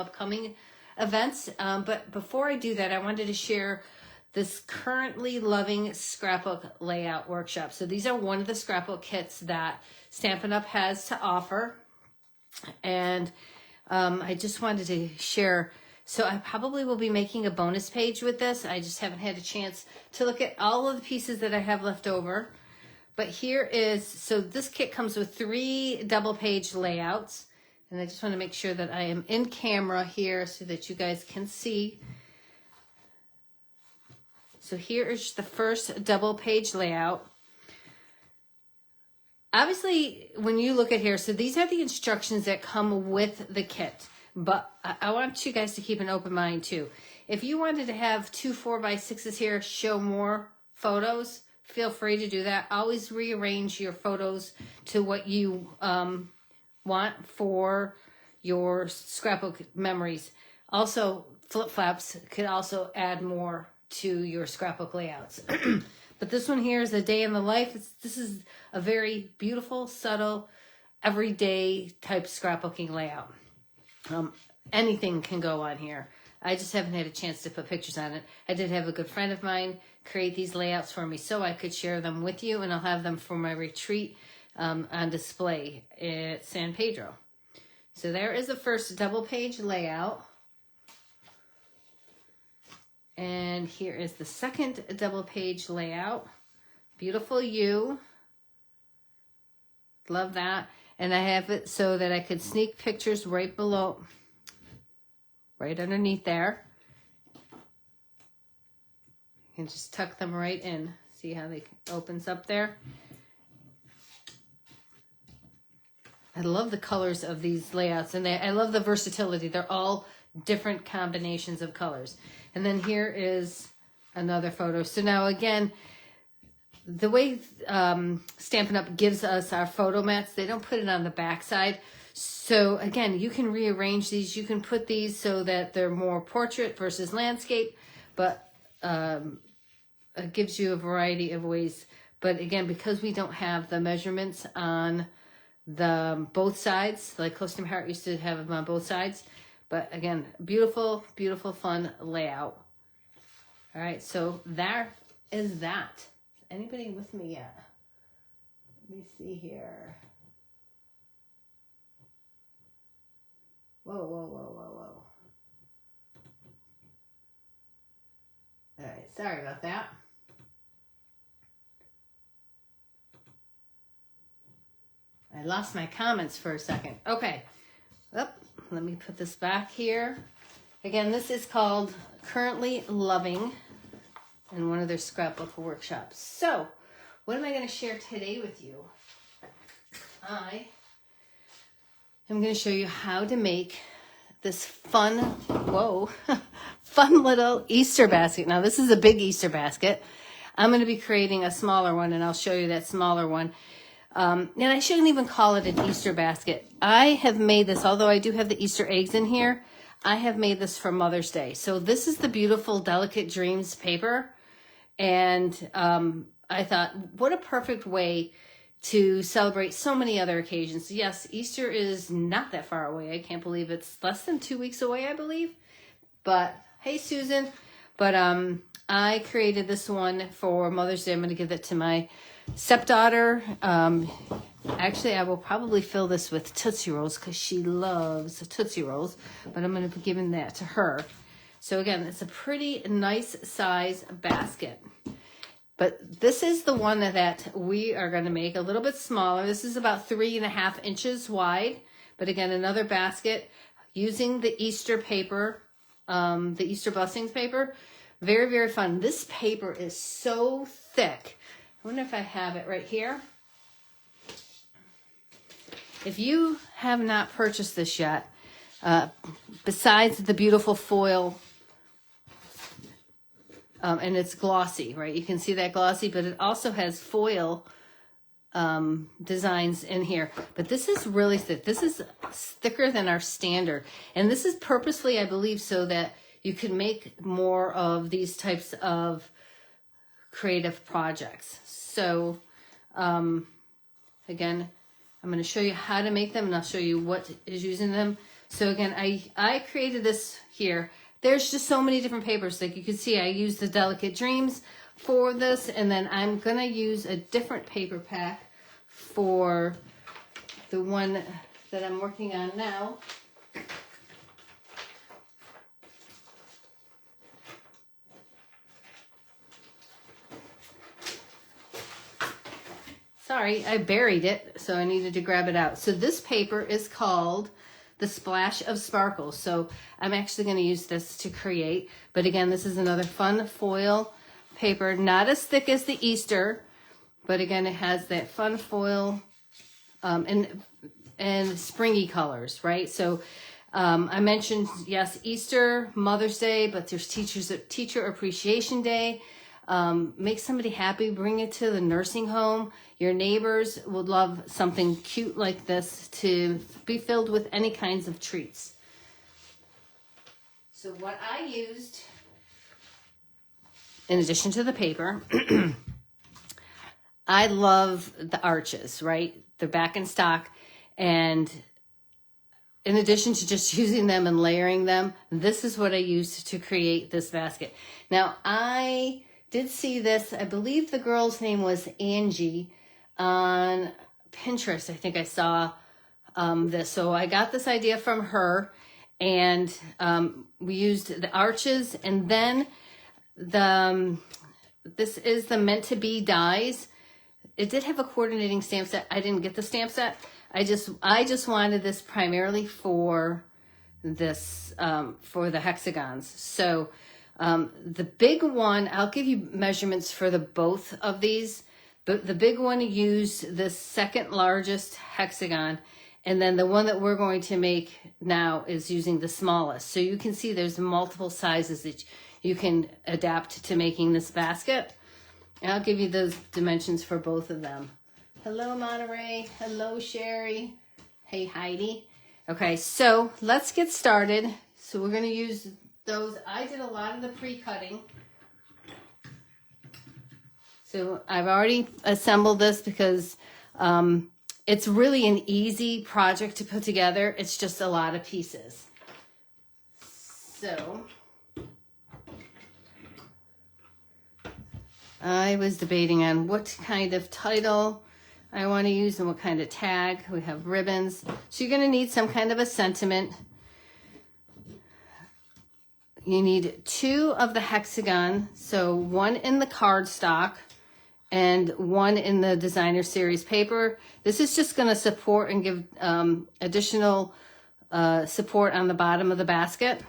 upcoming events. But before I do that, I wanted to share this currently loving scrapbook layout workshop. So these are one of the scrapbook kits that Stampin' Up! Has to offer. And I just wanted to share. So I probably will be making a bonus page with this. I just haven't had a chance to look at all of the pieces that I have left over. But here is, so this kit comes with 3 double page layouts. And I just want to make sure that I am in camera here so that you guys can see. So here is the first double page layout. Obviously, when you look at here, so these are the instructions that come with the kit. But I want you guys to keep an open mind too. If you wanted to have 2 4x6s here, show more photos, feel free to do that. Always rearrange your photos to what you want for your scrapbook memories. Also, flip flaps could also add more to your scrapbook layouts. But this one here is a day in the life. This is a very beautiful, subtle, everyday type scrapbooking layout. Anything can go on here. I just haven't had a chance to put pictures on it. I did have a good friend of mine create these layouts for me so I could share them with you, and I'll have them for my retreat on display at San Pedro. So there is the first double page layout. And here is the second double page layout. Beautiful U. Love that. And I have it so that I could sneak pictures right below, right underneath there. You can just tuck them right in. See how they opens up there? I love the colors of these layouts, and I love the versatility. They're all different combinations of colors. And then here is another photo. So now again, the way Stampin' Up! Gives us our photo mats, they don't put it on the back side. So again, you can rearrange these. You can put these so that they're more portrait versus landscape, but it gives you a variety of ways. But again, because we don't have the measurements on the both sides, like Close to My Heart used to have them on both sides. But again, beautiful, beautiful, fun layout. All right, so there is that. Is anybody with me yet? Let me see here. Whoa, whoa, whoa, whoa, whoa. All right, sorry about that. I lost my comments for a second. Okay. Oop, let me put this back here. Again, this is called Currently Loving in one of their scrapbook workshops. So, what am I going to share today with you? I am going to show you how to make this fun, fun little Easter basket. Now, this is a big Easter basket. I'm going to be creating a smaller one, and I'll show you that smaller one. And I shouldn't even call it an Easter basket. I have made this, although I do have the Easter eggs in here, I have made this for Mother's Day. So this is the beautiful Delicate Dreams paper. And I thought, what a perfect way to celebrate so many other occasions. Yes, Easter is not that far away. I can't believe it's less than 2 weeks away, I believe. But, hey, Susan. But I created this one for Mother's Day. I'm going to give it to my stepdaughter. Actually, I will probably fill this with Tootsie Rolls because she loves Tootsie Rolls, but I'm going to be giving that to her. So again, it's a pretty nice size basket. But this is the one that we are going to make a little bit smaller. This is about 3.5 inches wide. But again, another basket using the Easter paper, the Easter blessings paper. Very, very fun. This paper is so thick. I wonder if I have it right here. If you have not purchased this yet, besides the beautiful foil, and it's glossy, right? You can see that glossy, but it also has foil designs in here. But this is really thick. This is thicker than our standard. And this is purposely, I believe, so that you can make more of these types of creative projects. So again, I'm going to show you how to make them, and I'll show you what is using them. So again, I created this here. There's just so many different papers. Like you can see, I used the Delicate Dreams for this, and then I'm gonna use a different paper pack for the one that I'm working on now. Sorry, I buried it, so I needed to grab it out. So this paper is called the Splash of Sparkles. So I'm actually going to use this to create. But again, this is another fun foil paper, not as thick as the Easter, but again, it has that fun foil and springy colors, right? So I mentioned, yes, Easter, Mother's Day, but there's Teacher Appreciation Day. Make somebody happy, bring it to the nursing home. Your neighbors would love something cute like this to be filled with any kinds of treats. So what I used, in addition to the paper, I love the arches, right? They're back in stock. And in addition to just using them and layering them, this is what I used to create this basket. Now, I did see this, I believe the girl's name was Angie on Pinterest. I think I saw this. So I got this idea from her, and we used the arches, and then this is the Meant to Be dies. It did have a coordinating stamp set. I didn't get the stamp set. I just wanted this primarily for this, for the hexagons. So the big one, I'll give you measurements for the both of these. But the big one used the second largest hexagon, and then the one that we're going to make now is using the smallest. So you can see there's multiple sizes that you can adapt to making this basket. And I'll give you those dimensions for both of them. Hello, Monterey. Hello, Sherry. Hey, Heidi. Okay, so let's get started. So we're going to use those. I did a lot of the pre-cutting. So I've already assembled this because it's really an easy project to put together. It's just a lot of pieces. So I was debating on what kind of title I want to use and what kind of tag. We have ribbons. So you're going to need some kind of a sentiment. You need 2 of the hexagon, so 1 in the cardstock and 1 in the designer series paper. This is just going to support and give additional support on the bottom of the basket.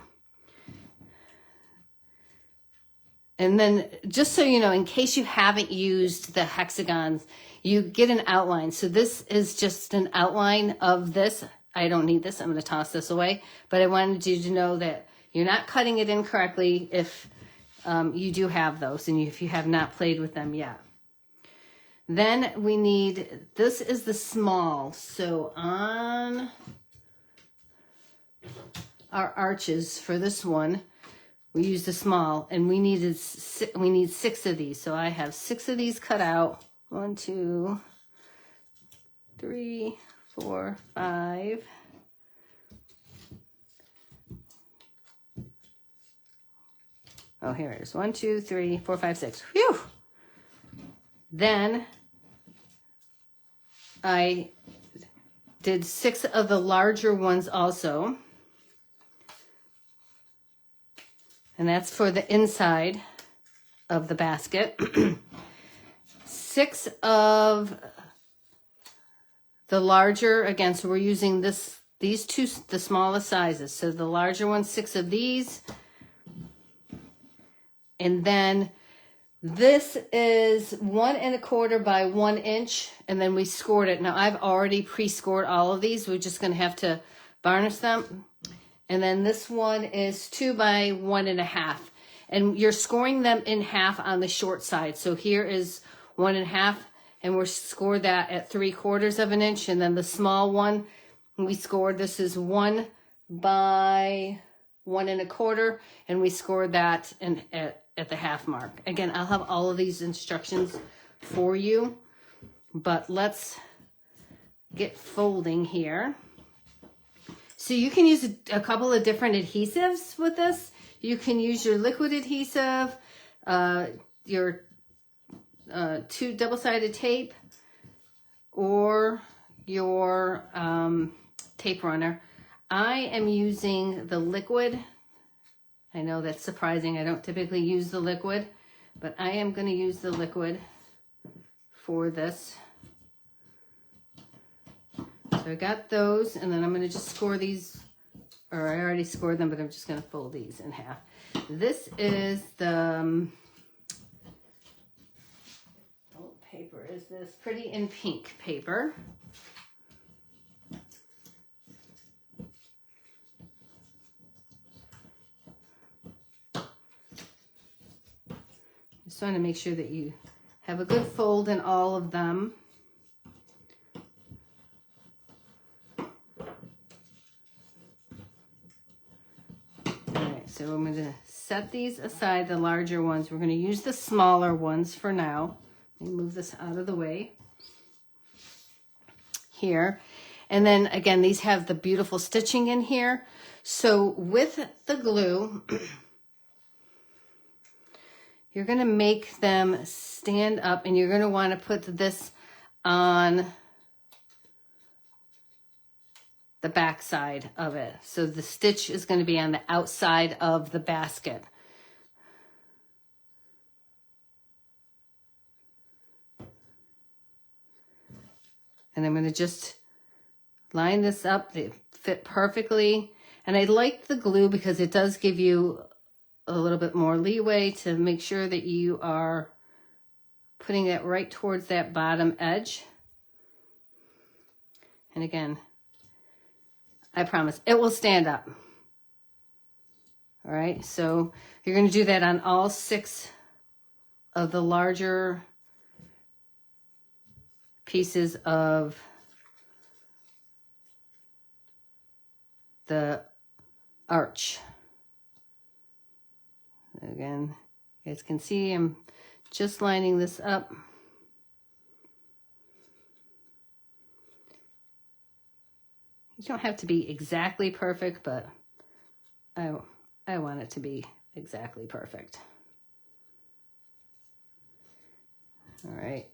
And then just so you know, in case you haven't used the hexagons, you get an outline. So this is just an outline of this. I don't need this. I'm going to toss this away. But I wanted you to know that you're not cutting it in correctly if you do have those and if you have not played with them yet. Then we need, this is the small. So on our arches for this one, we use the small, and we need 6 of these. So I have 6 of these cut out. 1, 2, 3, 4, 5. Oh, here it is. 1, 2, 3, 4, 5, 6. Phew! Then I did 6 of the larger ones also. And that's for the inside of the basket. 6 of the larger, again, so we're using these 2, the smallest sizes. So the larger one, 6 of these. And then this is 1 1/4 by 1 inch, and then we scored it. Now I've already pre-scored all of these. We're just going to have to varnish them. And then this one is 2 by 1 1/2, and you're scoring them in half on the short side. So here is 1 1/2, and we're scored that at 3/4 of an inch. And then the small one, we scored, this is 1 by 1 1/4, and we scored that at the half mark. Again, I'll have all of these instructions for you, but let's get folding here. So you can use a couple of different adhesives with this. You can use your liquid adhesive, your two double-sided tape, or your tape runner. I am using the liquid. I know that's surprising. I don't typically use the liquid, but I am going to use the liquid for this. So I got those, and then I'm going to just score these, or I already scored them, but I'm just going to fold these in half. This is the, what paper is this? Pretty in Pink paper. Just want to make sure that you have a good fold in all of them. Alright, so I'm going to set these aside, the larger ones. We're going to use the smaller ones for now. Let me move this out of the way. Here. And then again, these have the beautiful stitching in here. So with the glue, you're going to make them stand up, and you're going to want to put this on the back side of it. So the stitch is going to be on the outside of the basket. And I'm going to just line this up. They fit perfectly. And I like the glue because it does give you a little bit more leeway to make sure that you are putting it right towards that bottom edge. And again, I promise it will stand up. All right, so you're going to do that on all 6 of the larger pieces of the arch. Again, you guys can see I'm just lining this up. You don't have to be exactly perfect, but I want it to be exactly perfect. All right.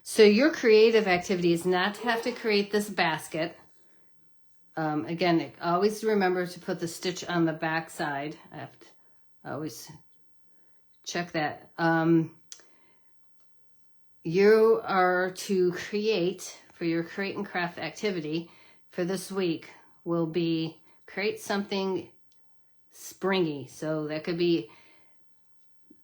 So your creative activity is not to have to create this basket. Again, always remember to put the stitch on the back side. I have to always check that. You are to create, for your create and craft activity for this week, will be create something springy. So that could be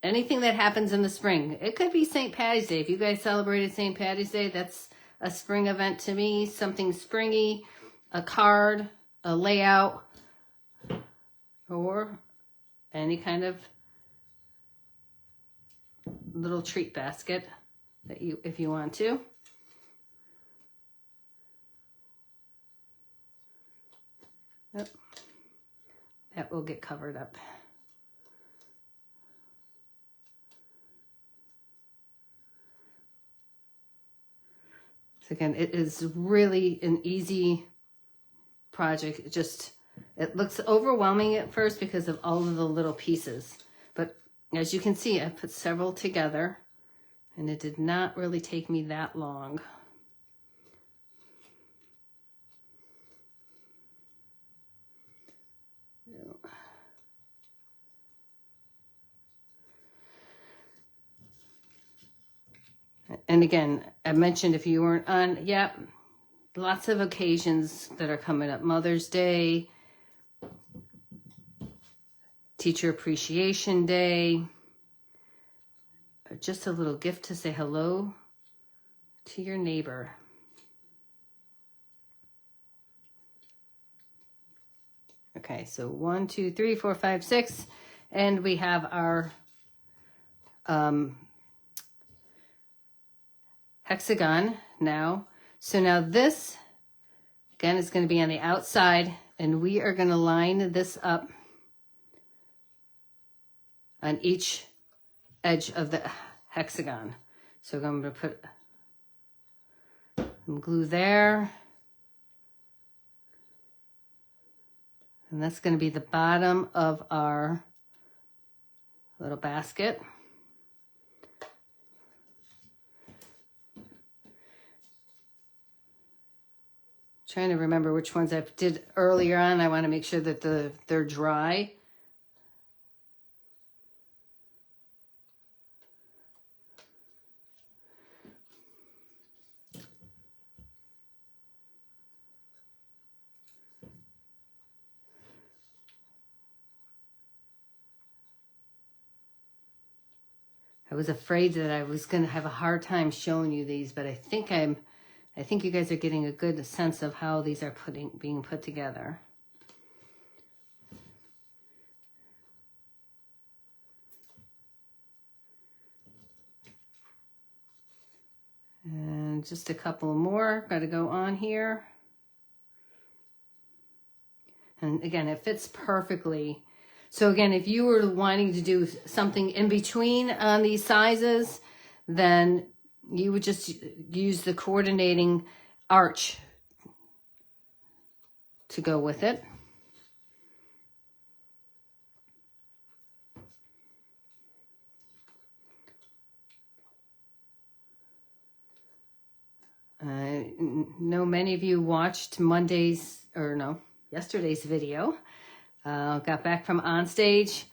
anything that happens in the spring. It could be St. Patty's Day. If you guys celebrated St. Patty's Day, that's a spring event to me. Something springy, a card, a layout, or any kind of little treat basket that you, if you want to. Yep. That will get covered up. So again, it is really an easy project. It looks overwhelming at first because of all of the little pieces. But as you can see, I put several together, and it did not really take me that long. And again, I mentioned if you weren't on, yep, lots of occasions that are coming up. Mother's Day, Teacher Appreciation Day, or just a little gift to say hello to your neighbor. Okay, so 1, 2, 3, 4, 5, 6, and we have our hexagon now. So now this, again, is going to be on the outside, and we are going to line this up on each edge of the hexagon. So I'm going to put Some glue there. And that's going to be the bottom of our little basket. Trying to remember which ones I did earlier on. I want to make sure that they're dry. I was afraid that I was going to have a hard time showing you these, but I think you guys are getting a good sense of how these are being put together. And just a couple more got to go on here. And again, it fits perfectly. So again, if you were wanting to do something in between on these sizes, then you would just use the coordinating arch to go with it. I know many of you watched yesterday's video. Got back from onstage.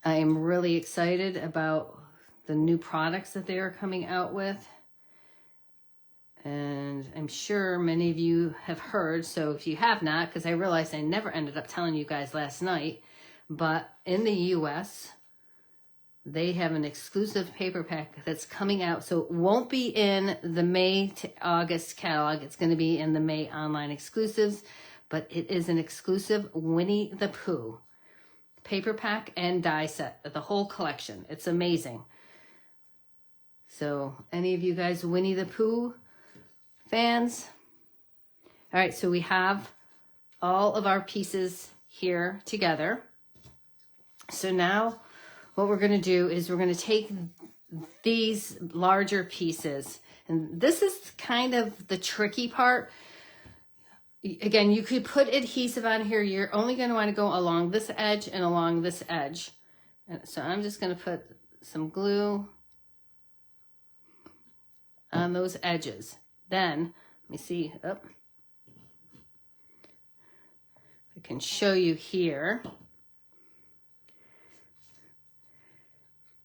I am really excited about the new products that they are coming out with. And I'm sure many of you have heard, so if you have not, because I realized I never ended up telling you guys last night, but in the US, they have an exclusive paper pack that's coming out. So it won't be in the May to August catalog. It's going to be in the May online exclusives. But it is an exclusive Winnie the Pooh paper pack and die set, the whole collection. It's amazing. So any of you guys Winnie the Pooh fans? All right, so we have all of our pieces here together. So now what we're going to do is we're going to take these larger pieces. And this is kind of the tricky part. Again, you could put adhesive on here. You're only going to want to go along this edge and along this edge. And so I'm just going to put some glue on those edges. Then, let me see. Oh, I can show you here.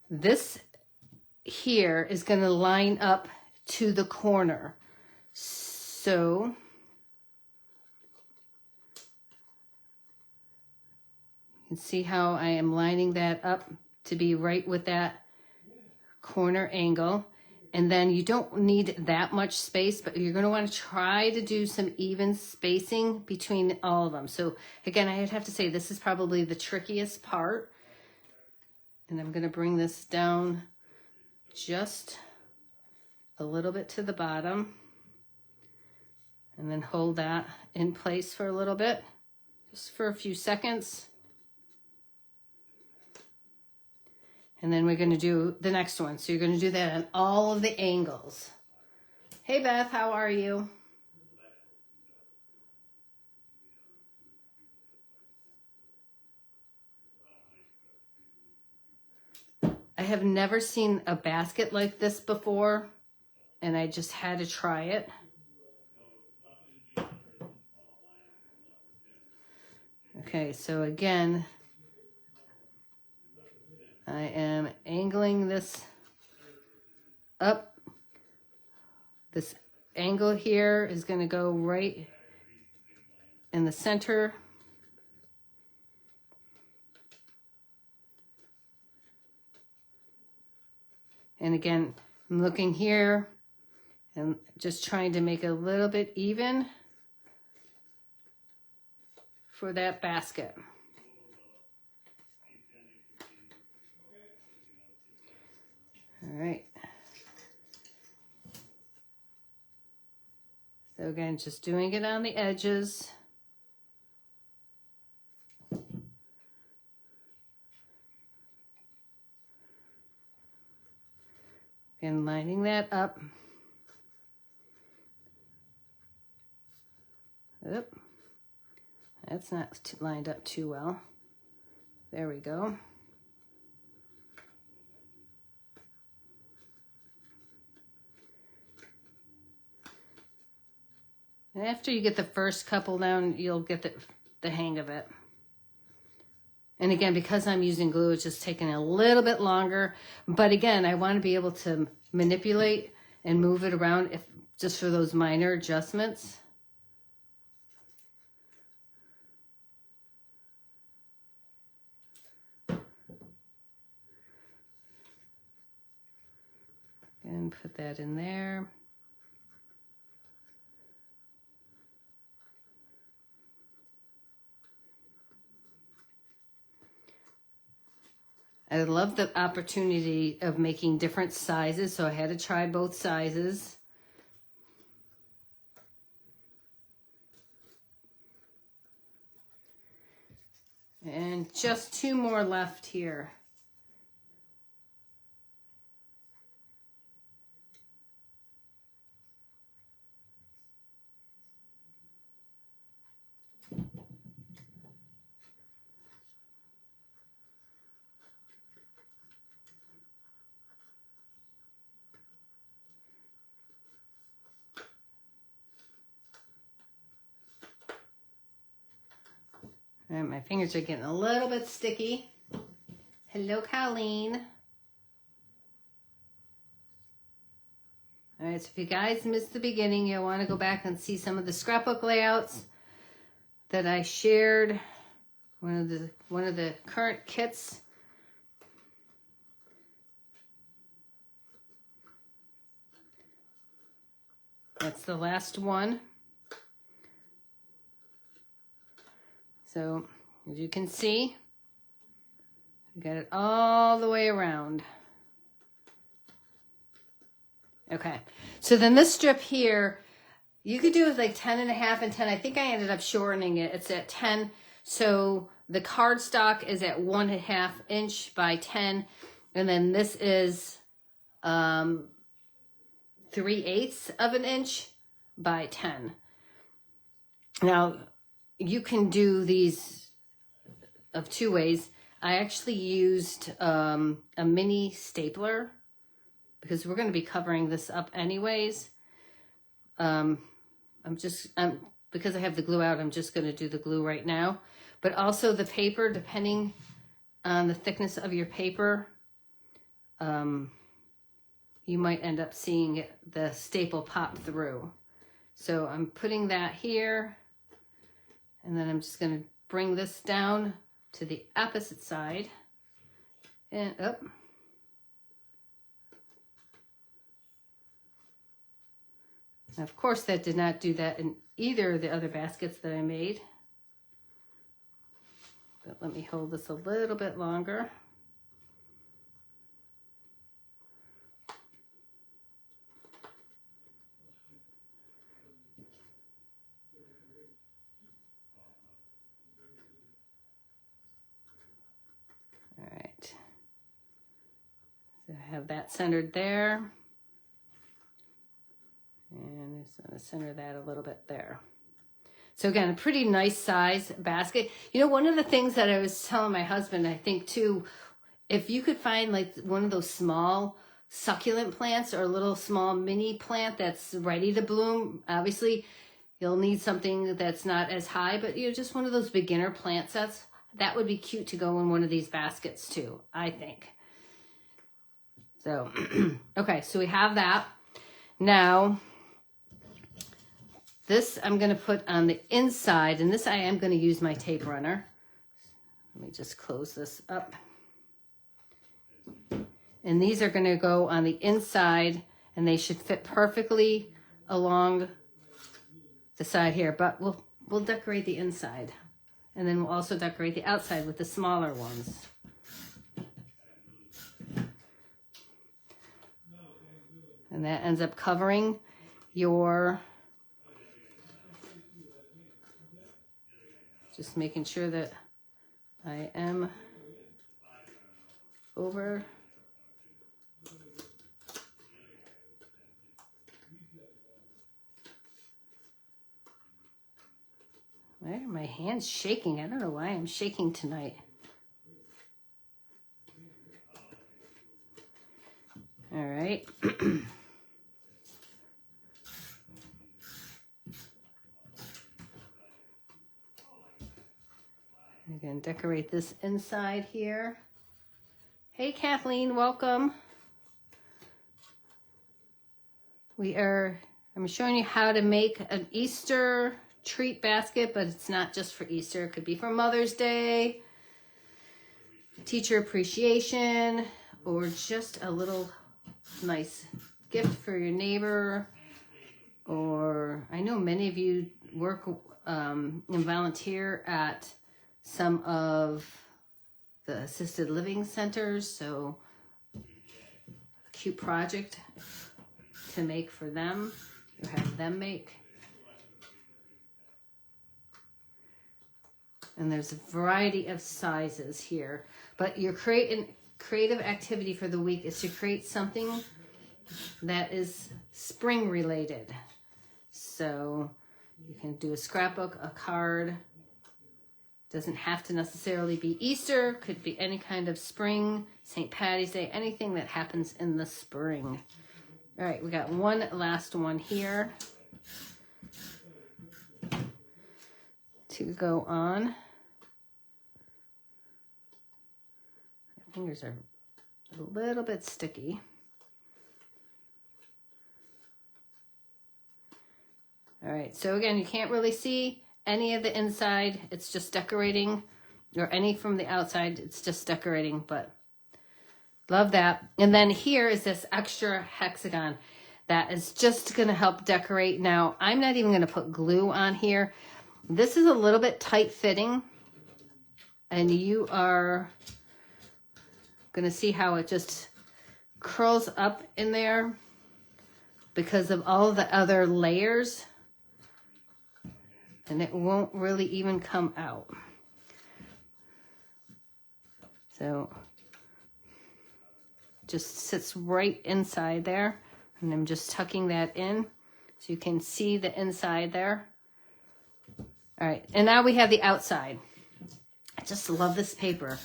This here is going to line up to the corner. So you can see how I am lining that up to be right with that corner angle. And then you don't need that much space, but you're going to want to try to do some even spacing between all of them. So again, I'd have to say this is probably the trickiest part. And I'm going to bring this down just a little bit to the bottom. And then hold that in place for a little bit, just for a few seconds. And then we're going to do the next one. So you're going to do that on all of the angles. Hey, Beth, how are you? I have never seen a basket like this before, and I just had to try it. Okay, so again, I am angling this up. This angle here is going to go right in the center. And again, I'm looking here and just trying to make it a little bit even for that basket. All right. So again, just doing it on the edges. And lining that up. Oop. That's not lined up too well. There we go. And after you get the first couple down, you'll get the hang of it. And again, because I'm using glue, it's just taking a little bit longer. But again, I want to be able to manipulate and move it around just for those minor adjustments. And put that in there. I love the opportunity of making different sizes, so I had to try both sizes. And just 2 more left here. All right, my fingers are getting a little bit sticky. Hello, Colleen. All right, so if you guys missed the beginning, you'll want to go back and see some of the scrapbook layouts that I shared. One of the current kits. That's the last one. So, as you can see, we got it all the way around. Okay, so then this strip here, you could do it like 10.5 and 10. I think I ended up shortening it. It's at 10. So the cardstock is at 1.5 inch by 10. And then this is 3/8 of an inch by 10. Now, you can do these of 2 ways. I actually used a mini stapler because we're going to be covering this up anyways. Because I have the glue out, I'm just going to do the glue right now. But also the paper, depending on the thickness of your paper, you might end up seeing the staple pop through. So I'm putting that here. And then I'm just going to bring this down to the opposite side and up. Now, of course, that did not do that in either of the other baskets that I made. But let me hold this a little bit longer. I have that centered there. And I'm just going to center that a little bit there. So again, a pretty nice size basket. You know, one of the things that I was telling my husband, I think too, if you could find like one of those small succulent plants or a little small mini plant that's ready to bloom, obviously you'll need something that's not as high, but you know, just one of those beginner plant sets, that would be cute to go in one of these baskets too, I think. So, okay, so we have that. Now, this I'm going to put on the inside, and this I am going to use my tape runner. Let me just close this up. And these are going to go on the inside, and they should fit perfectly along the side here, but we'll decorate the inside. And then we'll also decorate the outside with the smaller ones. And that ends up covering your, just making sure that I am over. Why are my hands shaking? I don't know why I'm shaking tonight. All right. I'm going to decorate this inside here. Hey, Kathleen, welcome. I'm showing you how to make an Easter treat basket, but it's not just for Easter. It could be for Mother's Day, teacher appreciation, or just a little nice gift for your neighbor. Or I know many of you work and volunteer at some of the assisted living centers, so a cute project to make for them or have them make. And there's a variety of sizes here, but your creative activity for the week is to create something that is spring related. So you can do a scrapbook, a card. Doesn't have to necessarily be Easter. Could be any kind of spring, St. Patty's Day, anything that happens in the spring. All right, we got one last one here to go on. My fingers are a little bit sticky. All right, so again, you can't really see any of the inside. It's just decorating, or any from the outside. It's just decorating, but love that. And then here is this extra hexagon that is just going to help decorate. Now, I'm not even going to put glue on here. This is a little bit tight fitting, and you are going to see how it just curls up in there because of all the other layers. And it won't really even come out. So just sits right inside there. And I'm just tucking that in so you can see the inside there. All right, and now we have the outside. I just love this paper.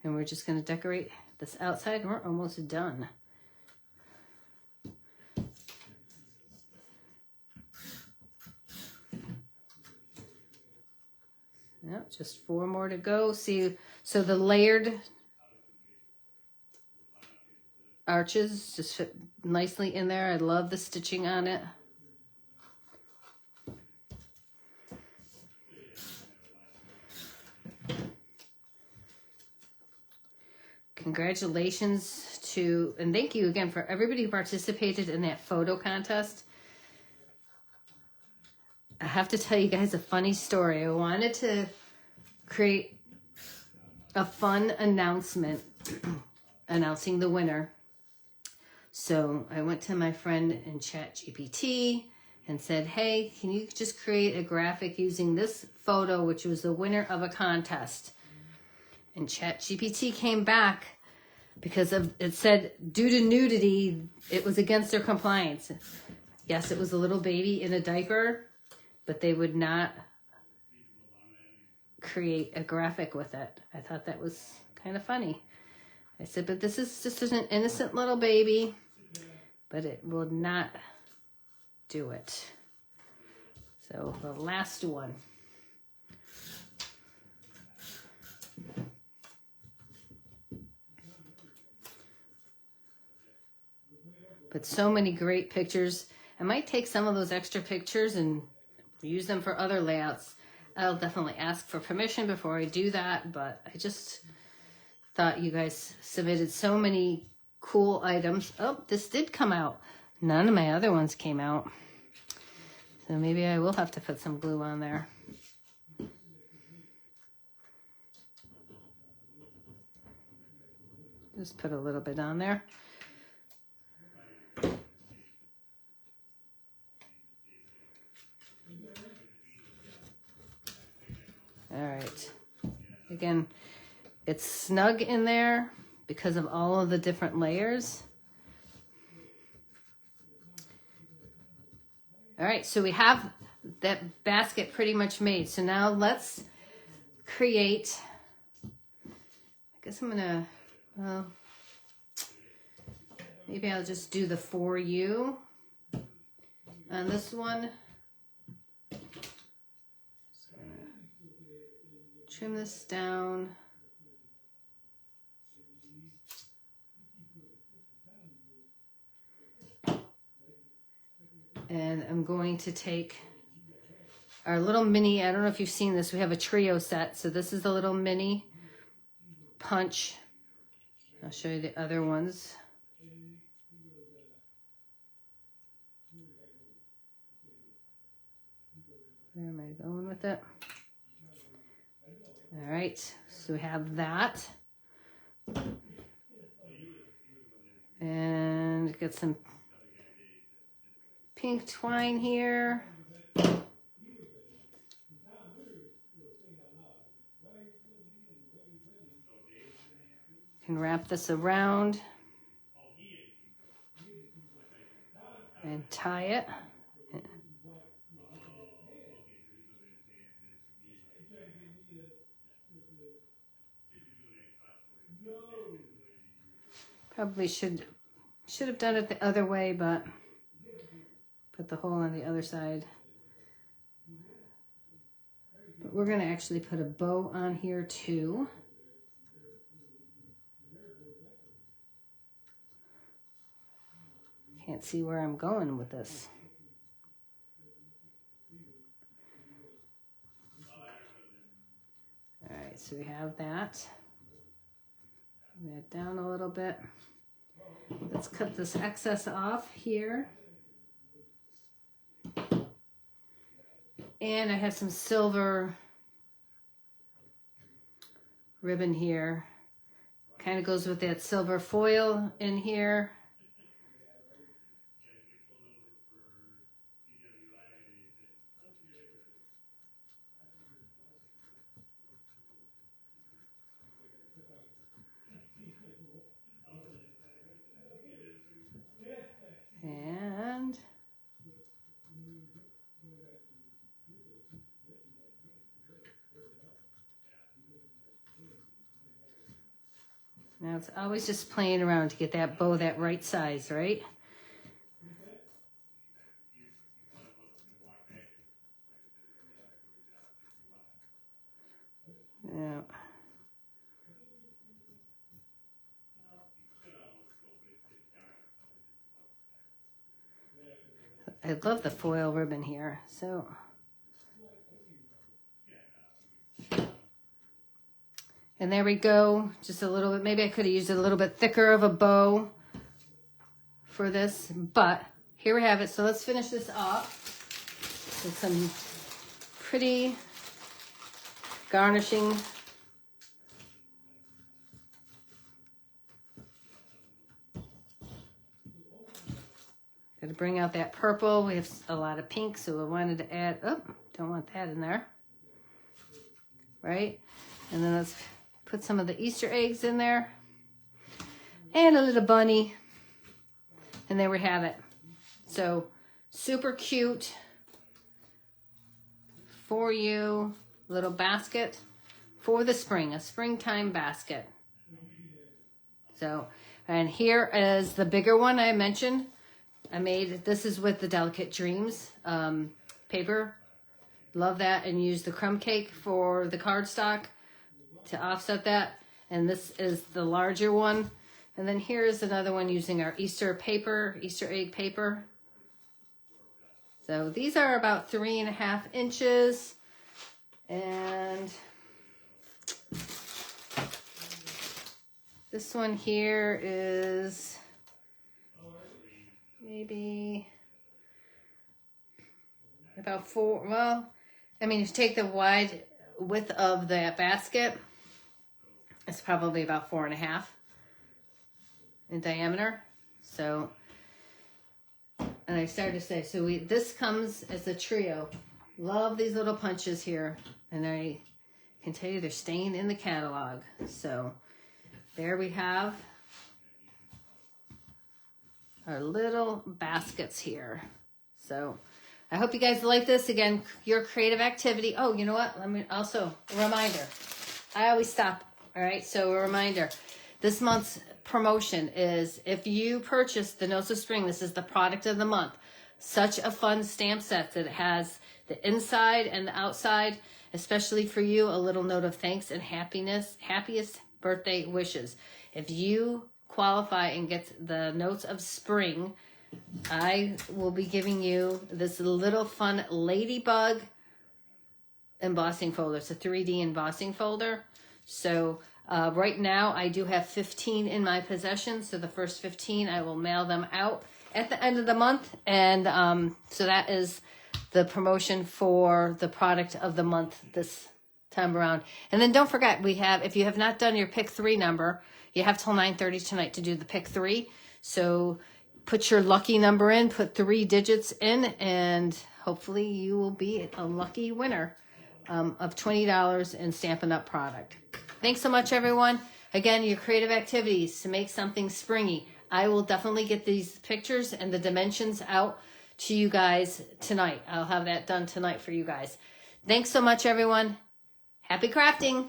And we're just going to decorate this outside. We're almost done. Yep, just 4 more to go. See, so the layered arches just fit nicely in there. I love the stitching on it. Congratulations to, and thank you again for everybody who participated in that photo contest. I have to tell you guys a funny story. I wanted to create a fun announcement announcing the winner. So I went to my friend in ChatGPT and said, hey, can you just create a graphic using this photo, which was the winner of a contest? And ChatGPT came back because of, it said, due to nudity, it was against their compliance. Yes, it was a little baby in a diaper, but they would not create a graphic with it. I thought that was kind of funny. I said, but this is just an innocent little baby, but it will not do it. So the last one. But so many great pictures. I might take some of those extra pictures and use them for other layouts. I'll definitely ask for permission before I do that, but I just thought you guys submitted so many cool items. Oh, this did come out. None of my other ones came out. So maybe I will have to put some glue on there. Just put a little bit on there. All right. Again, it's snug in there because of all of the different layers. All right, so we have that basket pretty much made. So now let's create, I guess I'm gonna, well, maybe I'll just do the for you on this one. Just gonna trim this down. And I'm going to take our little mini, I don't know if you've seen this, we have a trio set. So this is the little mini punch. I'll show you the other ones. Where am I going with it? All right, so we have that. And get some pink twine here. Can wrap this around and tie it. Probably should have done it the other way, but put the hole on the other side. But we're going to actually put a bow on here too. Can't see where I'm going with this. All right, so we have that. Bring that down a little bit. Let's cut this excess off here. And I have some silver ribbon here. Kind of goes with that silver foil in here. And now it's always just playing around to get that bow that right size, right? Yeah. I love the foil ribbon here, so. And there we go, just a little bit, maybe I could have used a little bit thicker of a bow for this, but here we have it. So let's finish this off with some pretty garnishing. Got to bring out that purple. We have a lot of pink, so we wanted to add, oh, don't want that in there, right? And then let's put some of the Easter eggs in there and a little bunny. And there we have it. So super cute for you, little basket for the spring, a springtime basket. So, and here is the bigger one I mentioned. I made, this is with the Delicate Dreams paper. Love that, and use the crumb cake for the cardstock to offset that. And this is the larger one. And then here's another one using our Easter paper, Easter egg paper. So these are about 3.5 inches. And this one here is maybe about 4, well, I mean, if you take the wide width of that basket, it's probably about 4.5 in diameter. So, and I started to say, so this comes as a trio. Love these little punches here. And I can tell you they're staying in the catalog. So there we have our little baskets here. So I hope you guys like this. Again, your creative activity. Oh, you know what? Let me also, a reminder. I always stop. All right, so a reminder. This month's promotion is if you purchase the Notes of Spring, this is the product of the month. Such a fun stamp set that has the inside and the outside, especially for you, a little note of thanks and happiness, happiest birthday wishes. If you qualify and get the Notes of Spring, I will be giving you this little fun ladybug embossing folder. It's a 3D embossing folder. So right now I do have 15 in my possession. So the first 15, I will mail them out at the end of the month. And so that is the promotion for the product of the month this time around. And then don't forget, we have, if you have not done your pick 3 number, you have till 9:30 tonight to do the pick 3. So put your lucky number in, put 3 digits in, and hopefully you will be a lucky winner of $20 in Stampin' Up! Product. Thanks so much, everyone. Again, your creative activities to make something springy. I will definitely get these pictures and the dimensions out to you guys tonight. I'll have that done tonight for you guys. Thanks so much, everyone. Happy crafting.